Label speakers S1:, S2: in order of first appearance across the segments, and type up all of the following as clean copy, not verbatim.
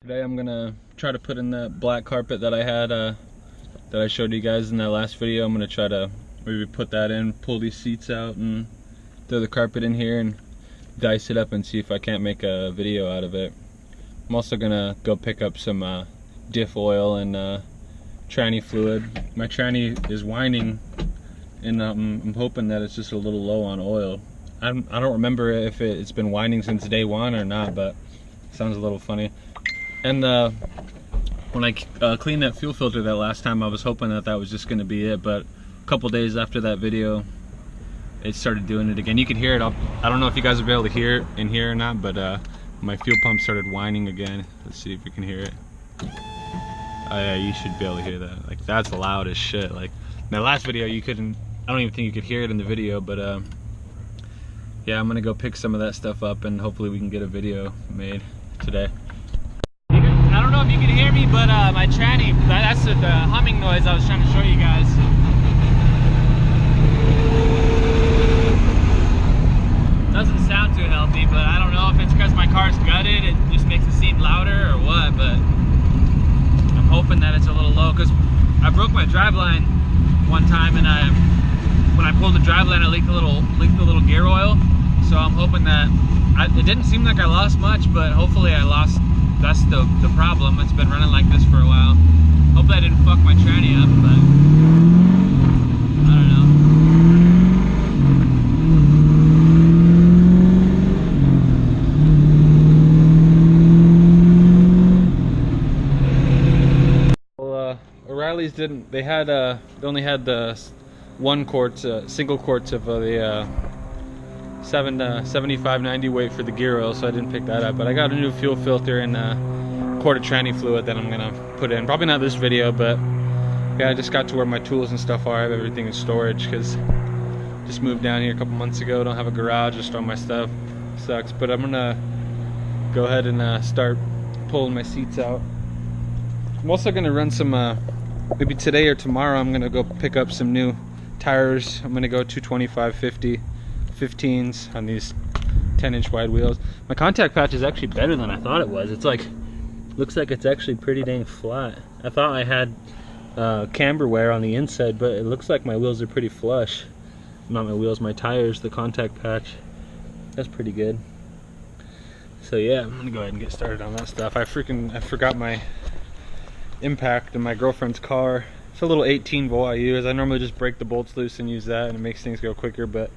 S1: Today I'm gonna try to put in that black carpet that I had, that I showed you guys in that last video. I'm gonna try to maybe put that in, pull these seats out, and throw the carpet in here and dice it up and see if I can't make a video out of it. I'm also gonna go pick up some diff oil and tranny fluid. My tranny is whining, and I'm hoping that it's just a little low on oil. I don't remember if it's been whining since day one or not, but it sounds a little funny. And when I cleaned that fuel filter that last time, I was hoping that that was just going to be it, but a couple days after that video, it started doing it again. You can hear it. I don't know if you guys will be able to hear it in here or not, but my fuel pump started whining again. Let's see if you can hear it. Oh yeah, you should be able to hear that. Like, that's loud as shit. Like, in that last video, you couldn't, I don't even think you could hear it in the video, but yeah, I'm gonna go pick some of that stuff up and hopefully we can get a video made today. I don't know if you can hear me, but my tranny, that's the humming noise I was trying to show you guys. Doesn't sound too healthy, but I don't know if it's because my car's gutted, it just makes it seem louder or what, but I'm hoping that it's a little low, because I broke my driveline one time, and when I pulled the driveline, I leaked a little gear oil, so I'm hoping that, it didn't seem like I lost much, but hopefully I lost. That's the problem. It's been running like this for a while. Hopefully I didn't fuck my tranny up, but I don't know. Well, O'Reilly's didn't. They only had the single quarts of the 75-90 weight for the gear oil, so I didn't pick that up. But I got a new fuel filter and a quart of tranny fluid that I'm gonna put in. Probably not this video, but yeah, I just got to where my tools and stuff are. I have everything in storage because just moved down here a couple months ago. Don't have a garage, just all my stuff. Sucks, but I'm gonna go ahead and start pulling my seats out. I'm also gonna run some, maybe today or tomorrow, I'm gonna go pick up some new tires. I'm gonna go 225/50 15s on these 10-inch wide wheels. My contact patch is actually better than I thought it was. It's like, looks like it's actually pretty dang flat. I thought I had camber wear on the inside, but it looks like my wheels are pretty flush. Not my wheels, my tires, the contact patch. That's pretty good. So yeah, I'm gonna go ahead and get started on that stuff. I forgot my impact in my girlfriend's car. It's a little 18-volt I use. I normally just break the bolts loose and use that, and it makes things go quicker, but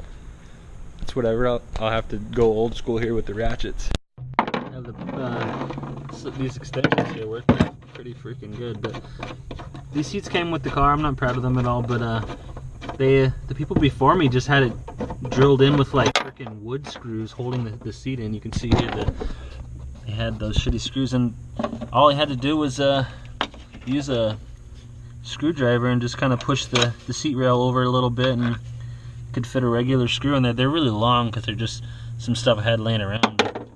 S1: it's whatever. I'll have to go old school here with the ratchets. These extensions here work pretty freaking good, but these seats came with the car. I'm not proud of them at all, but the people before me just had it drilled in with like freaking wood screws holding the seat in. You can see here that they had those shitty screws, and all I had to do was use a screwdriver and just kind of push the seat rail over a little bit, and could fit a regular screw in there. They're really long because they're just some stuff I had laying around. But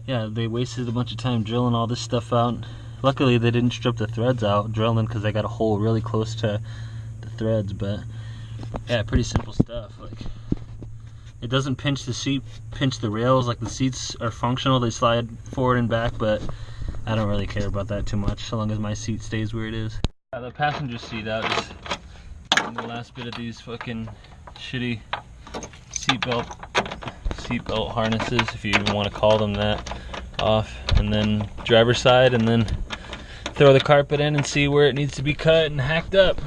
S1: yeah, they wasted a bunch of time drilling all this stuff out. Luckily they didn't strip the threads out drilling, because I got a hole really close to the threads. But yeah, pretty simple stuff. Like, it doesn't pinch the rails. Like, the seats are functional, they slide forward and back, but I don't really care about that too much, so long as my seat stays where it is. The passenger seat out is the last bit of these fucking shitty seatbelt harnesses, if you even want to call them that, off, and then driver's side, and then throw the carpet in and see where it needs to be cut and hacked up.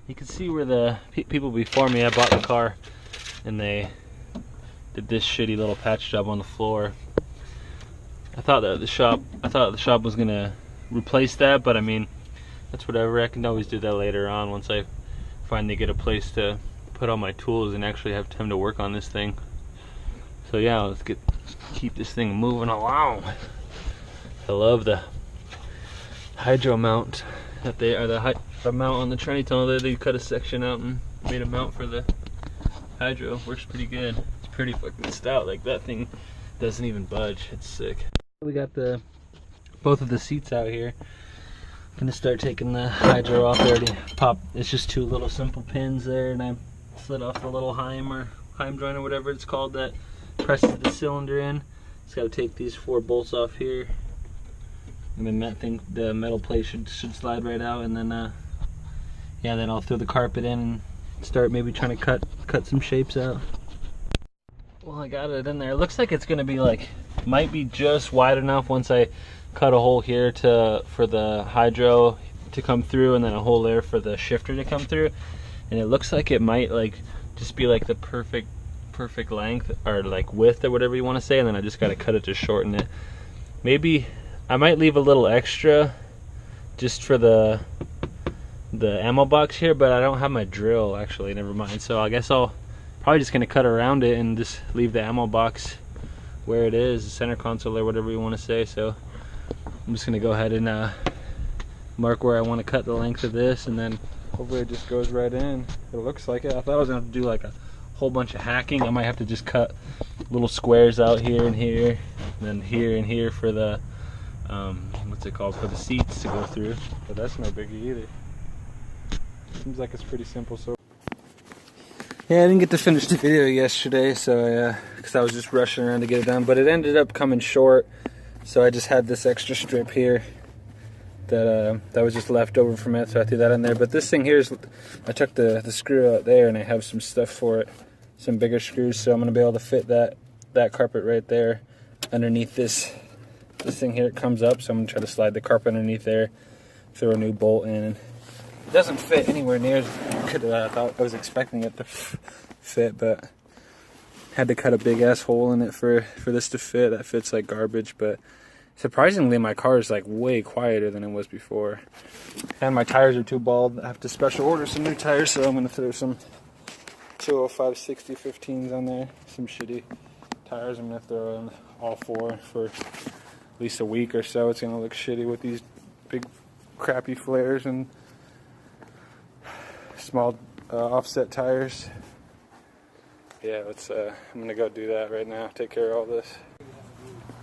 S1: You can see where the people before me, I bought the car and they did this shitty little patch job on the floor. I thought the shop was gonna replace that, but I mean, that's whatever. I can always do that later on once I finally get a place to put all my tools and actually have time to work on this thing. So yeah, let's keep this thing moving along. I love the hydro mount that they are, the mount on the tranny tunnel there. They cut a section out and made a mount for the hydro. Works pretty good. It's pretty fucking stout. Like, that thing doesn't even budge. It's sick. We got both of the seats out here. Gonna start taking the hydro off. Already popped. It's just two little simple pins there, and I slid off the little heim joint or whatever it's called that presses the cylinder in. Just gotta take these 4 bolts off here, and then that thing, the metal plate should slide right out, and then yeah, then I'll throw the carpet in and start maybe trying to cut some shapes out. Well, I got it in there. It looks like it's gonna be like, might be just wide enough once I cut a hole here for the hydro to come through, and then a hole there for the shifter to come through. And it looks like it might like just be like the perfect length, or like width, or whatever you want to say, and then I just got to cut it to shorten it. Maybe I might leave a little extra just for the ammo box here, but I don't have my drill actually, never mind. So I guess I'll probably just gonna cut around it and just leave the ammo box where it is, the center console or whatever you want to say. So I'm just gonna go ahead and mark where I want to cut the length of this, and then hopefully it just goes right in. It looks like it. I thought I was gonna have to do like a whole bunch of hacking. I might have to just cut little squares out here and here, and then here and here for the what's it called, for the seats to go through. But that's no biggie either. Seems like it's pretty simple. So yeah, I didn't get to finish the video yesterday, so because I was just rushing around to get it done, but it ended up coming short. So I just had this extra strip here that was just left over from it, so I threw that in there. But this thing here is, I took the screw out there, and I have some stuff for it, some bigger screws, so I'm gonna be able to fit that carpet right there underneath this thing here. It comes up, so I'm gonna try to slide the carpet underneath there, throw a new bolt in. And it doesn't fit anywhere near as good as I thought. I was expecting it to fit, but had to cut a big ass hole in it for this to fit. That fits like garbage, but surprisingly my car is like way quieter than it was before. And my tires are too bald. I have to special order some new tires, so I'm gonna throw some 205 60 15s on there, some shitty tires. I'm gonna throw in all four for at least a week or so. It's gonna look shitty with these big crappy flares and small offset tires. Yeah, I'm gonna go do that right now, take care of all this.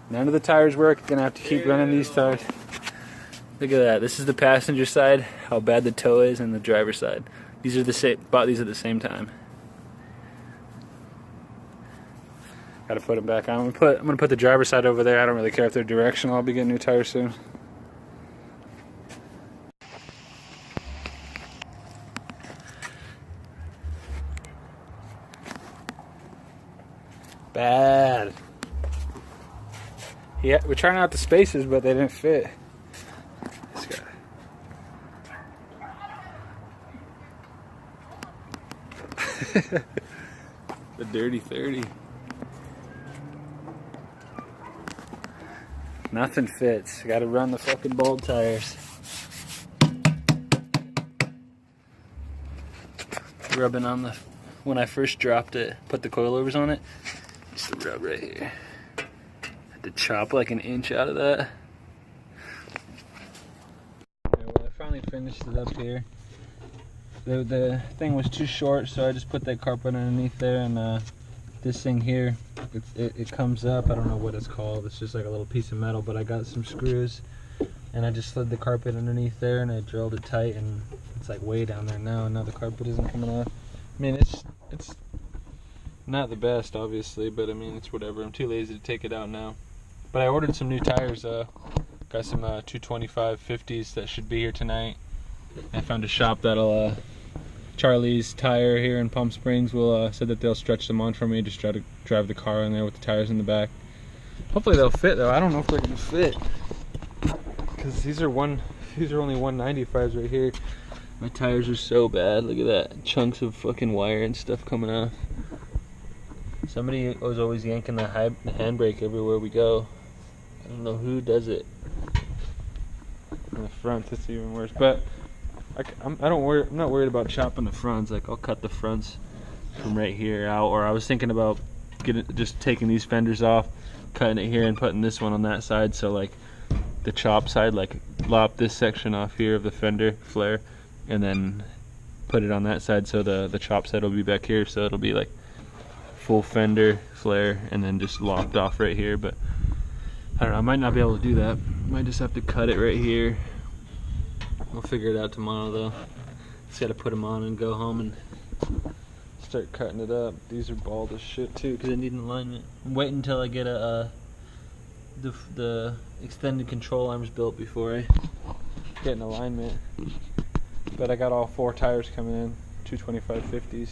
S1: None of the tires work, gonna have to keep running these tires. Look at that, this is the passenger side, how bad the toe is, and the driver's side. These are the same, bought these at the same time. Gotta put them back on. I'm gonna put the driver's side over there. I don't really care if they're directional, I'll be getting new tires soon. Bad. Yeah, we're trying out the spaces, but they didn't fit. This guy. The dirty 30. Nothing fits. Gotta run the fucking bald tires. Rubbing on the, when I first dropped it, put the coilovers on it, just to rub right here. Had to chop like an inch out of that. Okay, well, I finally finished it up here. The thing was too short, so I just put that carpet underneath there, and this thing here, it comes up. I don't know what it's called. It's just like a little piece of metal, but I got some screws, and I just slid the carpet underneath there, and I drilled it tight, and it's like way down there now, and now the carpet isn't coming off. I mean, it's not the best, obviously, but I mean, it's whatever. I'm too lazy to take it out now. But I ordered some new tires. Got some 225 50s that should be here tonight. I found a shop that'll Charlie's Tire here in Palm Springs will said that they'll stretch them on for me. Just try to drive the car in there with the tires in the back. Hopefully they'll fit though. I don't know if they're gonna fit because these are only 195s right here. My tires are so bad. Look at that, chunks of fucking wire and stuff coming off. Somebody was always yanking the handbrake everywhere we go. I don't know who does it. In the front, it's even worse. But I'm not worried about chopping the fronts. Like, I'll cut the fronts from right here out. Or I was thinking about just taking these fenders off, cutting it here, and putting this one on that side. So like the chop side, like lop this section off here of the fender flare, and then put it on that side. So the chop side will be back here. So it'll be like full fender flare, and then just lopped off right here. But I don't know. I might not be able to do that. Might just have to cut it right here. We'll figure it out tomorrow though. Just gotta put them on and go home and start cutting it up. These are bald as shit too because they need an alignment. I'm waiting until I get the extended control arms built before I get in alignment. But I got all 4 tires coming in, 225/50s.